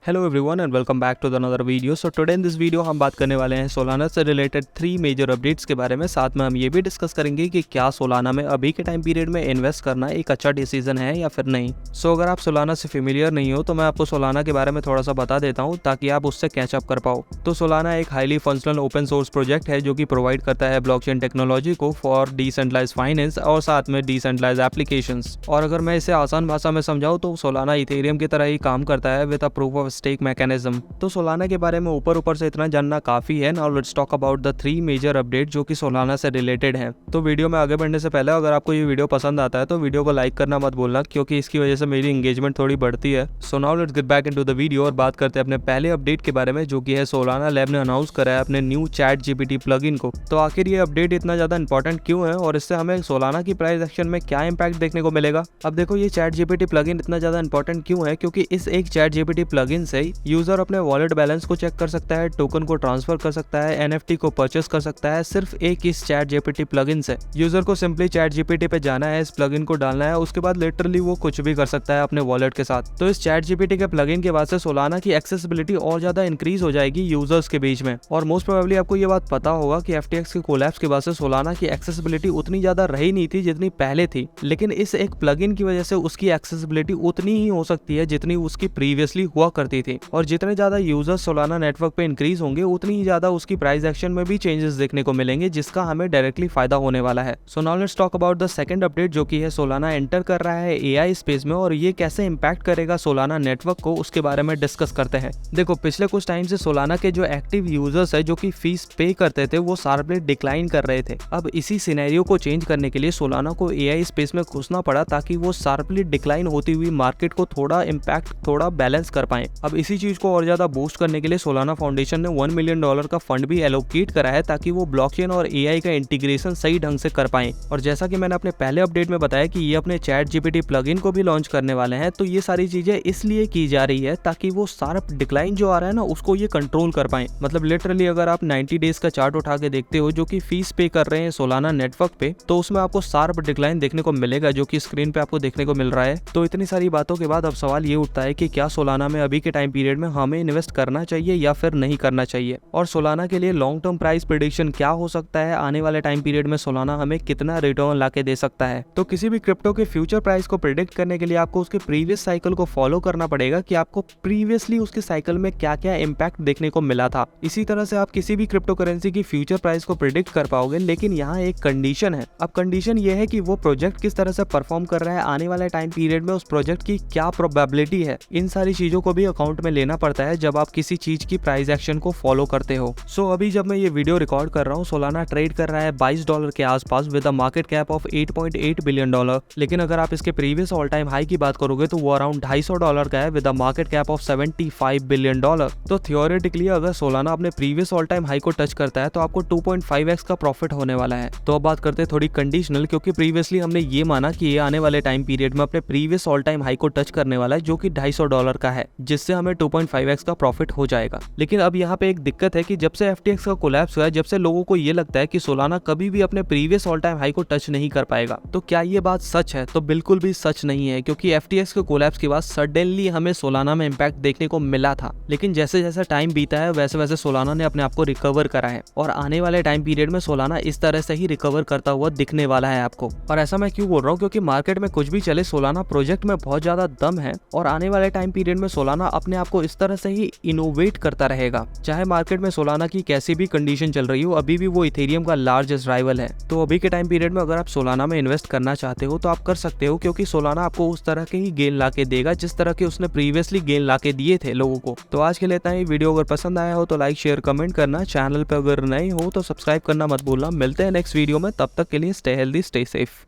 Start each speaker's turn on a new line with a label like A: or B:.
A: Hello everyone and welcome back to the another video. So today in this video हम बात करने वाले हैं सोलाना से रिलेटेड 3 मेजर अपडेट्स के बारे में। साथ में हम ये भी डिस्कस करेंगे कि क्या सोलाना में अभी के टाइम पीरियड में इन्वेस्ट करना एक अच्छा डिसीजन है या फिर नहीं। सो अगर आप सोलाना से फेमिलियर नहीं हो तो मैं आपको सोलाना के बारे में थोड़ा सा बता देता हूँ ताकि आप उससे कैच अप कर पाओ। तो सोलाना एक highly functional open source project है जो कि प्रोवाइड करता है ब्लॉकचेन टेक्नोलॉजी को फॉर डिसेंट्रलाइज फाइनेंस और साथ में डिसेंट्रलाइज एप्लीकेशंस। और अगर मैं इसे आसान भाषा में समझाऊँ तो सोलाना इथेरियम की तरह ही काम करता है with a proof of stake mechanism. तो सोलाना के बारे में ऊपर से इतना जानना काफी है। Now let's talk about the 3 major update जो कि सोलाना से रिलेटेड है। तो वीडियो में आगे बढ़ने से पहले अगर आपको ये वीडियो पसंद आता है तो वीडियो को लाइक करना मत भूलना, क्योंकि इसकी वजह से मेरी एंगेजमेंट थोड़ी बढ़ती है। So now let's get back into the video और बात करते हैं अपने पहले अपडेट के बारे में, जो कि है सोलाना लैब ने अनाउंस करा है अपने न्यू चैट जीपीटी प्लगइन को। तो आखिर ये अपडेट इतना ज्यादा इंपॉर्टेंट क्यों है और इससे हमें सोलाना की प्राइस एक्शन में क्या इंपैक्ट देखने को मिलेगा। अब देखो, ये चैट जीपीटी प्लगइन इतना ज्यादा इंपॉर्टेंट क्यों है, क्योंकि इस एक चैट जीपीटी प्लगइन से यूजर अपने वॉलेट बैलेंस को चेक कर सकता है, टोकन को ट्रांसफर कर सकता है, एनएफटी को परचेस कर सकता है सिर्फ एक इस चैट जीपीटी प्लगइन से। यूजर को सिंपली चैट जीपीटी पे जाना है, इस प्लगइन को डालना है, उसके बाद लिटरली वो कुछ भी कर सकता है अपने वॉलेट के साथ। तो इस चैट जीपीटी के प्लगइन के बाद से सोलाना की एक्सेसिबिलिटी और ज्यादा इंक्रीज हो जाएगी यूजर्स के बीच में। और मोस्ट प्रोबेबली आपको ये बात पता होगा कि एफटीएक्स के कोलैप्स के बाद से सोलाना की एक्सेसिबिलिटी उतनी ज्यादा रही नहीं थी जितनी पहले थी, लेकिन इस एक प्लगइन की वजह से उसकी एक्सेसिबिलिटी उतनी ही हो सकती है जितनी उसकी प्रीवियसली हुआ करती थी। और जितने ज्यादा यूजर्स सोलाना नेटवर्क पे इंक्रीज होंगे उतनी ही ज्यादा उसकी प्राइस एक्शन में भी चेंजेस देखने को मिलेंगे, जिसका हमें डायरेक्टली फायदा होने वाला है। So now let's talk about the second update, जो कि है सोलाना एंटर कर रहा है एआई स्पेस में और ये कैसे इंपैक्ट करेगा सोलाना नेटवर्क को, उसके बारे में डिस्कस करते हैं। देखो, पिछले कुछ टाइम से सोलाना के जो एक्टिव यूजर्स है जो कि फीस पे करते थे वो शार्पली डिक्लाइन कर रहे थे। अब इसी सिनेरियो को चेंज करने के लिए सोलाना को एआई स्पेस में घुसना पड़ा ताकि वो शार्पली डिक्लाइन होती हुई मार्केट को थोड़ा इम्पैक्ट, थोड़ा बैलेंस कर पाए। अब इसी चीज को और ज्यादा बूस्ट करने के लिए सोलाना फाउंडेशन ने $1 मिलियन का फंड भी एलोकेट करा है ताकि वो ब्लॉकचेन और एआई का इंटीग्रेशन सही ढंग से कर पाए। और जैसा कि मैंने अपने पहले अपडेट में बताया कि ये अपने चैट जीपीटी प्लगइन को भी लॉन्च करने वाले हैं, तो ये सारी चीजें इसलिए की जा रही है ताकि वो शार्प डिक्लाइन जो आ रहा है ना उसको ये कंट्रोल कर पाए। मतलब लिटरली अगर आप 90 डेज का चार्ट उठा के देखते हो जो कि फीस पे कर रहे हैं सोलाना नेटवर्क पे, तो उसमें आपको शार्प डिक्लाइन देखने को मिलेगा जो कि स्क्रीन पे आपको देखने को मिल रहा है। तो इतनी सारी बातों के बाद अब सवाल ये उठता है कि क्या सोलाना में अभी के टाइम पीरियड में हमें इन्वेस्ट करना चाहिए या फिर नहीं करना चाहिए, और सोलाना के लिए लॉन्ग टर्म प्राइस प्रेडिक्शन क्या हो सकता है, आने वाले टाइम पीरियड में सोलाना हमें कितना रिटर्न लाके दे सकता है। तो किसी भी क्रिप्टो के फ्यूचर प्राइस को प्रेडिक्ट करने के लिए आपको उसके प्रीवियस साइकिल को फॉलो करना पड़ेगा कि आपको प्रीवियसली उसके साइकिल में क्या क्या इंपैक्ट देखने को मिला था। इसी तरह से आप किसी भी क्रिप्टो करेंसी की फ्यूचर प्राइस को प्रेडिक्ट कर पाओगे, लेकिन यहाँ एक कंडीशन है। अब कंडीशन ये है कि वो प्रोजेक्ट किस तरह से परफॉर्म कर रहा है, आने वाले टाइम पीरियड में उस प्रोजेक्ट की क्या प्रोबेबिलिटी है, इन सारी चीजों को भी अकाउंट में लेना पड़ता है जब आप किसी चीज की प्राइस एक्शन को फॉलो करते हो। सो अभी जब मैं ये वीडियो रिकॉर्ड कर रहा हूँ सोलाना ट्रेड कर रहा है $22 के आसपास with a market cap of $8.8 billion. लेकिन अगर आप इसके प्रीवियस ऑल टाइम हाई की बात करोगे तो वो अराउंड $250 का है with a market cap of $75 billion. तो थियोरेटिकली अगर सोलाना अपने प्रीवियस ऑल टाइम हाई को टच करता है तो आपको 2.5x का प्रॉफिट होने वाला है। तो अब बात करते हैं थोड़ी कंडीशनल, क्योंकि प्रीवियसली हमने ये माना कि ये आने वाले टाइम पीरियड में अपने प्रीवियस ऑल टाइम हाई को टच करने वाला है जो कि $250 का है, जिससे हमें 2.5x का प्रॉफिट हो जाएगा। लेकिन अब यहाँ पे एक दिक्कत है कि जब से एफटीएक्स का कोलैप्स हुआ है, जब से लोगों को ये लगता है कि सोलाना कभी भी अपने प्रीवियस ऑल टाइम हाई को टच नहीं कर पाएगा। तो क्या ये बात सच है? तो बिल्कुल भी सच नहीं है, क्योंकि एफटीएक्स के कोलैप्स के बाद सडनली हमें सोलाना में इंपैक्ट देखने को मिला था, लेकिन जैसे जैसे टाइम बीता है वैसे वैसे सोलाना ने अपने आप को रिकवर करा है और आने वाले टाइम पीरियड में सोलाना इस तरह से ही रिकवर करता हुआ दिखने वाला है आपको। और ऐसा मैं क्यों बोल रहा हूँ, क्योंकि मार्केट में कुछ भी चले सोलाना प्रोजेक्ट में बहुत ज्यादा दम है और आने वाले टाइम पीरियड में सोलाना अपने आप को इस तरह से ही इनोवेट करता रहेगा। चाहे मार्केट में सोलाना की कैसी भी कंडीशन चल रही हो, अभी भी वो इथेरियम का लार्जेस्ट राइवल है। तो अभी के टाइम पीरियड में अगर आप सोलाना में इन्वेस्ट करना चाहते हो तो आप कर सकते हो, क्योंकि सोलाना आपको उस तरह के ही गेन लाके देगा जिस तरह के उसने प्रीवियसली गेन लाके दिए थे लोगों को। तो आज के लिए इतना ही। वीडियो अगर पसंद आया हो तो लाइक शेयर कमेंट करना, चैनल पे अगर नए हो तो सब्सक्राइब करना मत भूलना। मिलते हैं नेक्स्ट वीडियो में, तब तक के लिए स्टे हेल्दी स्टे सेफ।